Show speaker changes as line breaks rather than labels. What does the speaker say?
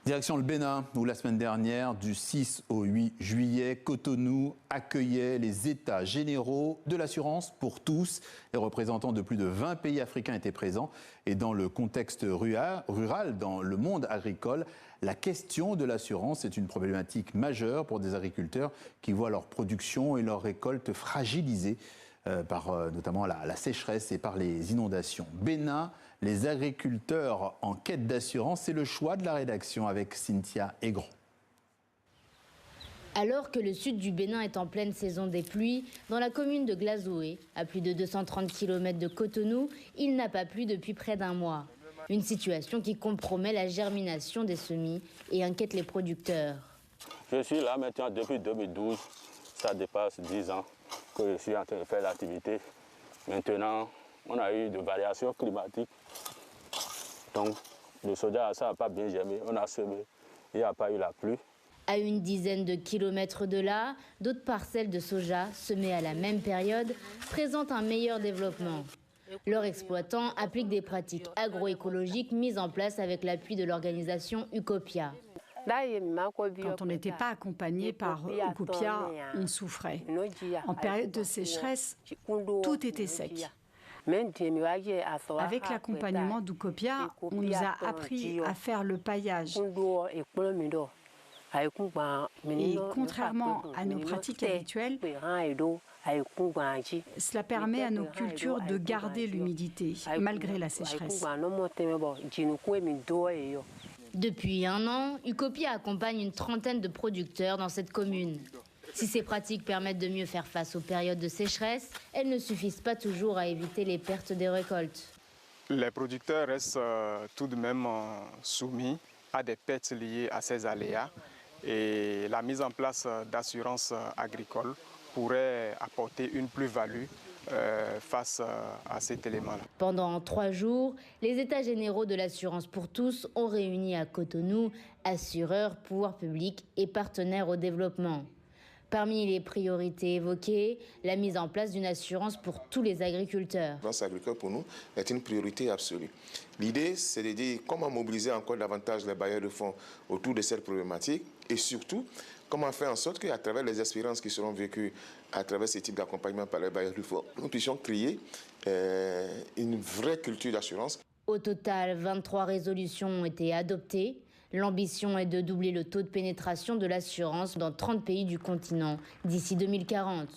Direction le Bénin, où la semaine dernière, du 6 au 8 juillet, Cotonou accueillait les États généraux de l'assurance pour tous. Les représentants de plus de 20 pays africains étaient présents. Et dans le contexte rural, dans le monde agricole, la question de l'assurance est une problématique majeure pour des agriculteurs qui voient leur production et leur récolte fragilisées par notamment la sécheresse et par les inondations. Bénin, les agriculteurs en quête d'assurance, c'est le choix de la rédaction avec Cynthia Aigron.
Alors que le sud du Bénin est en pleine saison des pluies, dans la commune de Glazoé, à plus de 230 km de Cotonou, il n'a pas plu depuis près d'un mois. Une situation qui compromet la germination des semis et inquiète les producteurs.
Je suis là maintenant depuis 2012, ça dépasse 10 ans que je suis en train de faire l'activité. Maintenant, on a eu des variations climatiques. Donc, le soja, ça n'a pas bien germé. On a semé, il n'y a pas eu la pluie.
À une dizaine de kilomètres de là, d'autres parcelles de soja, semées à la même période, présentent un meilleur développement. Leurs exploitants appliquent des pratiques agroécologiques mises en place avec l'appui de l'organisation Ukopia.
Quand on n'était pas accompagné par Ukopia, on souffrait. En période de sécheresse, tout était sec. Avec l'accompagnement d'Ukopia, on nous a appris à faire le paillage. Et contrairement à nos pratiques habituelles, cela permet à nos cultures de garder l'humidité, malgré la sécheresse.
Depuis un an, Ukopia accompagne une trentaine de producteurs dans cette commune. Si ces pratiques permettent de mieux faire face aux périodes de sécheresse, elles ne suffisent pas toujours à éviter les pertes des récoltes.
Les producteurs restent tout de même soumis à des pertes liées à ces aléas et la mise en place d'assurances agricoles pourrait apporter une plus-value face à cet élément-là.
Pendant 3 jours, les États généraux de l'assurance pour tous ont réuni à Cotonou assureurs, pouvoirs publics et partenaires au développement. Parmi les priorités évoquées, la mise en place d'une assurance pour tous les agriculteurs.
L'assurance agricole pour nous est une priorité absolue. L'idée, c'est de dire comment mobiliser encore davantage les bailleurs de fonds autour de cette problématique et surtout, comment faire en sorte qu'à travers les expériences qui seront vécues à travers ce type d'accompagnement par les bailleurs de fonds, nous puissions créer une vraie culture d'assurance.
Au total, 23 résolutions ont été adoptées. L'ambition est de doubler le taux de pénétration de l'assurance dans 30 pays du continent d'ici 2040.